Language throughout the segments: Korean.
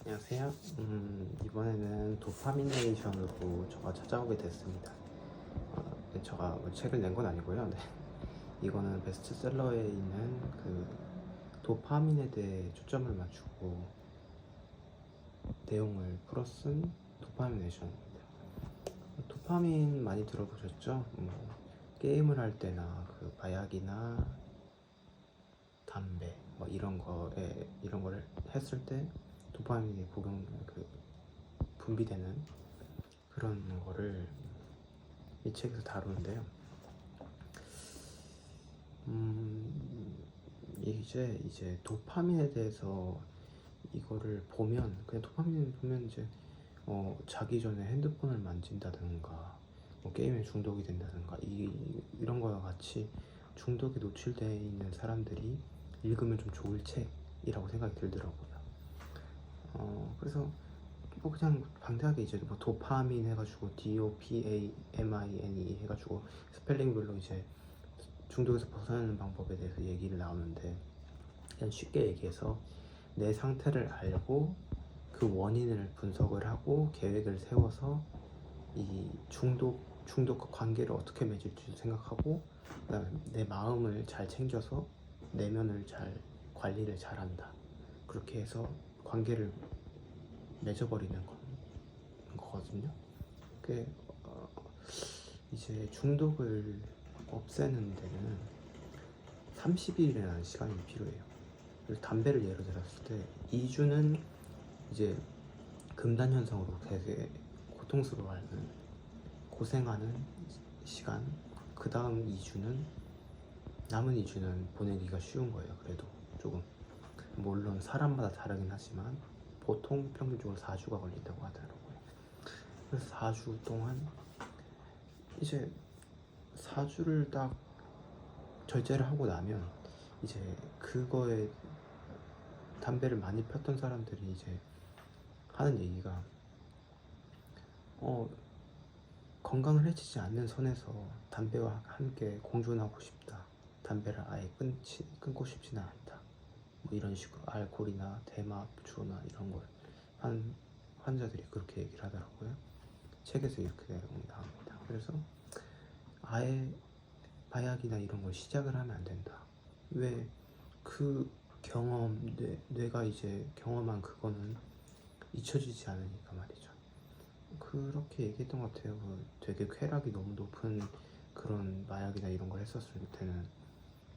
안녕하세요. 이번에는 도파미네이션으로 제가 찾아오게 됐습니다. 제가 뭐 책을 낸 건 아니고요. 네. 이거는 베스트셀러에 있는 그 도파민에 대해 초점을 맞추고 내용을 풀어쓴 도파미네이션입니다. 도파민 많이 들어보셨죠? 게임을 할 때나 그 마약이나 담배 뭐 이런 거를 했을 때 도파민이 분비되는 그런 거를 이 책에서 다루는데요. 이제 도파민에 대해서 이거를 보면 그냥 도파민을 보면 이제 자기 전에 핸드폰을 만진다든가 뭐 게임에 중독이 된다든가 이런 거와 같이 중독에 노출되어 있는 사람들이 읽으면 좀 좋을 책이라고 생각이 들더라고요. 그래서 뭐 그냥 방대하게 이제 뭐 도파민 해가지고 DOPAMINE 해가지고 스펠링별로 이제 중독에서 벗어나는 방법에 대해서 얘기를 나오는데, 그냥 쉽게 얘기해서 내 상태를 알고 그 원인을 분석을 하고 계획을 세워서 이 중독과 관계를 어떻게 맺을지 생각하고, 그다음에 내 마음을 잘 챙겨서 내면을 잘 관리를 잘한다. 그렇게 해서 관계를 맺어버리는 거거든요. 그게 이제 중독을 없애는 데는 30일이라는 시간이 필요해요. 그래서 담배를 예로 들었을 때 2주는 이제 금단 현상으로 되게 고통스러워하는 고생하는 시간, 그 다음 2주는 남은 2주는 보내기가 쉬운 거예요. 그래도 조금, 물론 사람마다 다르긴 하지만 보통 평균적으로 4주가 걸린다고 하더라고요. 그래서 4주 동안 이제 4주를 딱 절제를 하고 나면 이제 그거에 담배를 많이 폈던 사람들이 이제 하는 얘기가 건강을 해치지 않는 선에서 담배와 함께 공존하고 싶다. 담배를 아예 끊고 싶지는 않다. 뭐 이런 식으로 알코올이나 대마, 주나 이런 걸 한 환자들이 그렇게 얘기를 하더라고요. 책에서 이렇게 내용이 나옵니다. 그래서 아예 마약이나 이런 걸 시작을 하면 안 된다. 왜? 그 뇌가 이제 경험한 그거는 잊혀지지 않으니까 말이죠. 그렇게 얘기했던 것 같아요. 되게 쾌락이 너무 높은 그런 마약이나 이런 걸 했었을 때는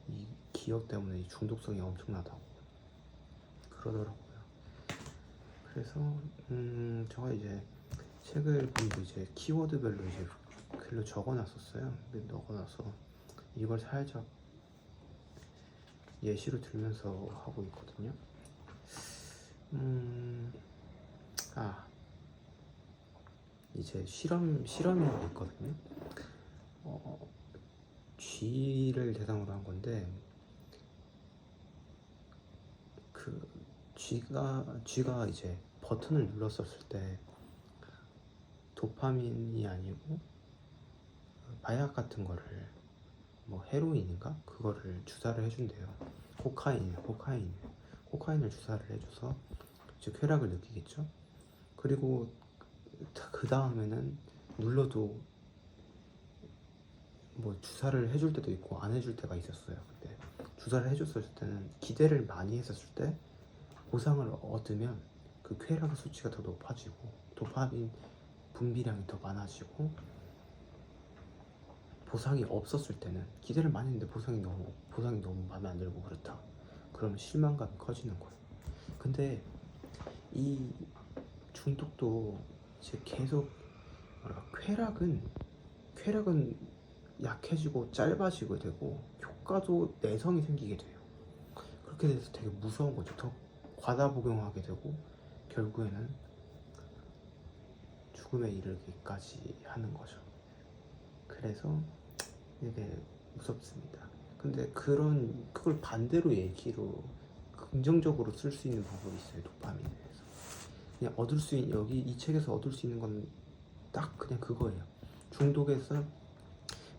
이 기억 때문에 이 중독성이 엄청나다고 그러더라고요. 그래서 제가 이제 책을 보면서 이제 키워드별로 이제 글로 적어놨었어요. 적어놔서 이걸 살짝 예시로 들면서 하고 있거든요. 이제 실험이 있거든요. 쥐를 대상으로 한 건데, 그 쥐가 이제 버튼을 눌렀었을 때 도파민이 아니고 마약 같은 거를, 뭐 헤로인인가 그거를 주사를 해준대요. 코카인을 주사를 해줘서 이제 쾌락을 느끼겠죠. 그리고 그 다음에는 눌러도 뭐 주사를 해줄 때도 있고 안 해줄 때가 있었어요. 근데 주사를 해줬을 때는 기대를 많이 했었을 때 보상을 얻으면 그 쾌락 수치가 더 높아지고 도파민 분비량이 더 많아지고, 보상이 없었을 때는 기대를 많이 했는데 보상이 너무 마음에 안 들고 그렇다. 그러면 실망감이 커지는 거예요. 근데 이 중독도 이제 계속 쾌락은 약해지고 짧아지고 되고 효과도 내성이 생기게 돼요. 그렇게 돼서 되게 무서운 거죠. 더 과다 복용하게 되고 결국에는 죽음에 이르기까지 하는 거죠. 그래서 되게 무섭습니다. 근데 그걸 반대로 얘기로 긍정적으로 쓸 수 있는 방법이 있어요. 도파민에 대해서 그냥 여기 이 책에서 얻을 수 있는 건 딱 그냥 그거예요. 중독에서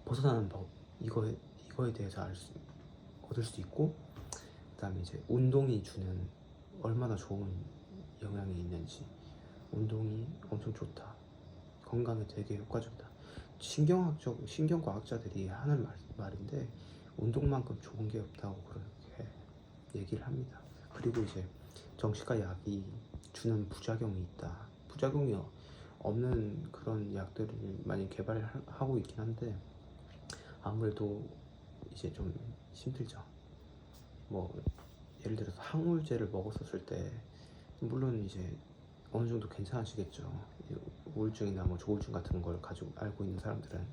벗어나는 법, 이거에 대해서 얻을 수 있고, 그다음에 이제 운동이 주는 얼마나 좋은 영향이 있는지. 운동이 엄청 좋다, 건강에 되게 효과적이다. 신경과학자들이 하는 말인데 운동만큼 좋은 게 없다고 그렇게 얘기를 합니다. 그리고 이제 정신과 약이 주는 부작용이 있다. 부작용이 없는 그런 약들을 많이 개발하고 있긴 한데 아무래도 이제 좀 힘들죠. 뭐 예를 들어서 항우울제를 먹었었을 때 물론 이제 어느 정도 괜찮아지겠죠. 우울증이나 뭐 조울증 같은 걸 가지고 알고 있는 사람들은.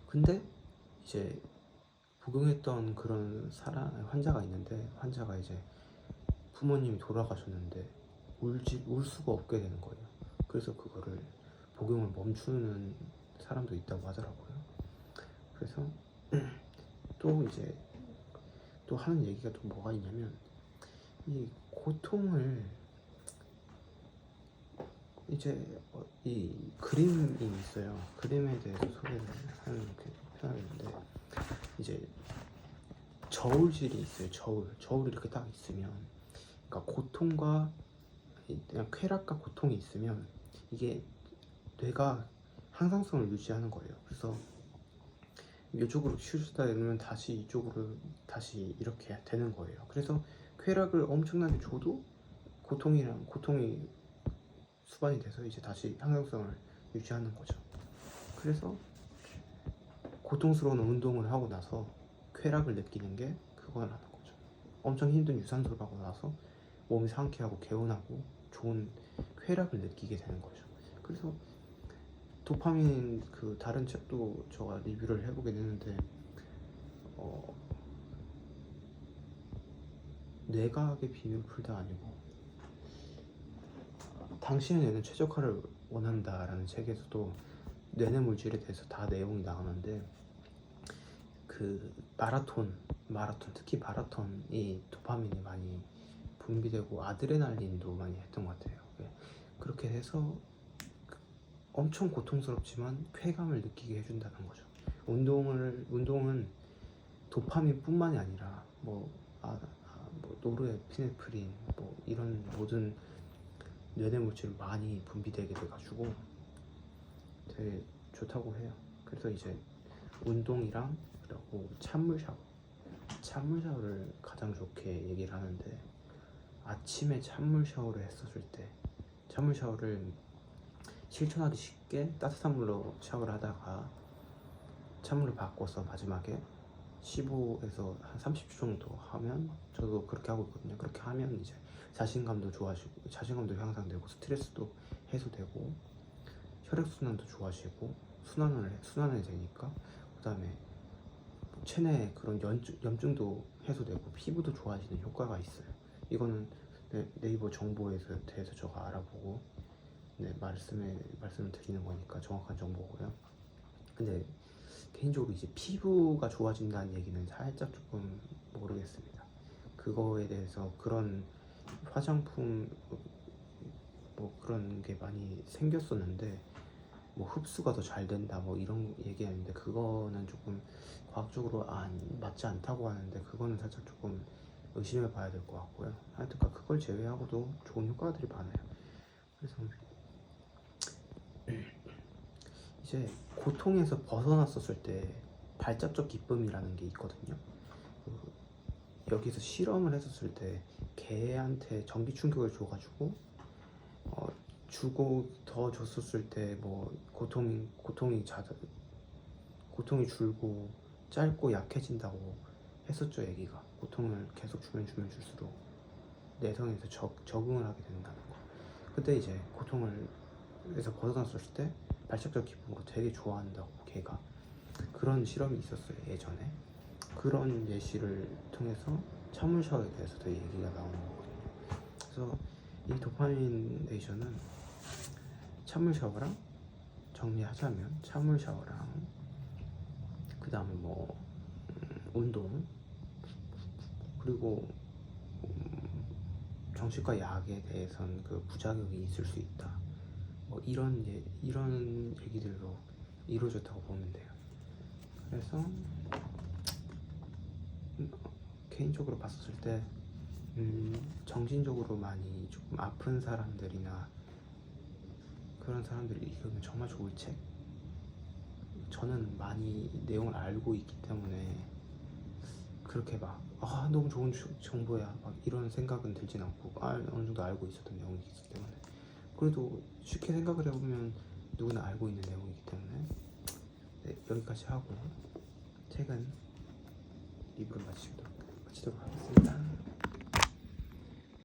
근데 이제 복용했던 그런 환자가 있는데 환자가 이제 부모님이 돌아가셨는데 울 수가 없게 되는 거예요. 그래서 그거를 복용을 멈추는 사람도 있다고 하더라고요. 그래서 또 이제 또 하는 얘기가 또 뭐가 있냐면 이 고통을 이제 이 그림이 있어요. 그림에 대해서 소개를 하는 편인데 이제 저울질이 있어요. 저울이 이렇게 딱 있으면 그러니까 고통과 그냥 쾌락과 고통이 있으면 이게 뇌가 항상성을 유지하는 거예요. 그래서 이쪽으로 치우치다 이러면 다시 이쪽으로 다시 이렇게 되는 거예요. 그래서 쾌락을 엄청나게 줘도 고통이 수반이 돼서 이제 다시 항상성을 유지하는 거죠. 그래서 고통스러운 운동을 하고 나서 쾌락을 느끼는 게 그거라는 거죠. 엄청 힘든 유산소를 하고 나서 몸이 상쾌하고 개운하고 좋은 쾌락을 느끼게 되는 거죠. 그래서 도파민 그 다른 책도 제가 리뷰를 해보게 되는데 뇌과학의 비밀을 풀다 아니고 당신의 뇌는 최적화를 원한다라는 책에서도 뇌내 물질에 대해서 다 내용이 나오는데 그 마라톤 특히 마라톤이 도파민이 많이 분비되고 아드레날린도 많이 했던 것 같아요. 그렇게 해서 엄청 고통스럽지만 쾌감을 느끼게 해준다는 거죠. 운동은 도파민뿐만이 아니라 뭐 노르에피네프린 뭐 이런 모든 뇌내 물질이 많이 분비되게 돼가지고 되게 좋다고 해요. 그래서 이제 운동이랑 그리고 찬물 샤워를 가장 좋게 얘기를 하는데 아침에 찬물 샤워를 했었을 때 찬물 샤워를 실천하기 쉽게 따뜻한 물로 샤워를 하다가 찬물을 바꿔서 마지막에 15에서 한 30초 정도 하면 저도 그렇게 하고 있거든요. 그렇게 하면 이제 자신감도 좋아지고 자신감도 향상되고 스트레스도 해소되고 혈액순환도 좋아지고 순환이 되니까 그 다음에 체내 그런 염증도 해소되고 피부도 좋아지는 효과가 있어요. 이거는 네이버 정보에서 대해서 제가 알아보고 말씀을 드리는 거니까 정확한 정보고요. 근데 개인적으로 이제 피부가 좋아진다는 얘기는 살짝 조금 모르겠습니다. 그거에 대해서 그런 화장품 뭐 그런 게 많이 생겼었는데 뭐 흡수가 더 잘 된다 뭐 이런 얘기하는데 그거는 조금 과학적으로 맞지 않다고 하는데 그거는 살짝 조금 의심해 봐야 될 것 같고요. 하여튼 그걸 제외하고도 좋은 효과들이 많아요. 그래서 이제 고통에서 벗어났었을 때 발작적 기쁨이라는 게 있거든요. 여기서 실험을 했었을 때 개한테 전기 충격을 줘가지고 주고 더 줬었을 때 뭐 고통이 줄고 짧고 약해진다고 했었죠. 얘기가 고통을 계속 주면 줄수록 내성에서 적응을 하게 된다는 거. 그때 이제 고통에서 벗어났을 때 발작적 기쁨으로 되게 좋아한다고 개가 그런 실험이 있었어요. 예전에 그런 예시를 통해서 찬물 샤워에 대해서도 얘기가 나오는 거거든요. 그래서 이 도파민 네이션은 찬물 샤워랑 정리하자면 찬물 샤워랑 그 다음에 뭐 운동 그리고 정신과 약에 대해서는 그 부작용이 있을 수 있다. 뭐 이런 얘기들로 이루어졌다고 보면 돼요. 그래서 개인적으로 봤었을 때 정신적으로 많이 조금 아픈 사람들이나 그런 사람들이 읽으면 정말 좋을 책. 저는 많이 내용을 알고 있기 때문에 그렇게 막 너무 좋은 정보야 막 이런 생각은 들진 않고 어느 정도 알고 있었던 내용이기 때문에, 그래도 쉽게 생각을 해보면 누구나 알고 있는 내용이기 때문에 네, 여기까지 하고 책은 리뷰를 마치도록 하겠습니다.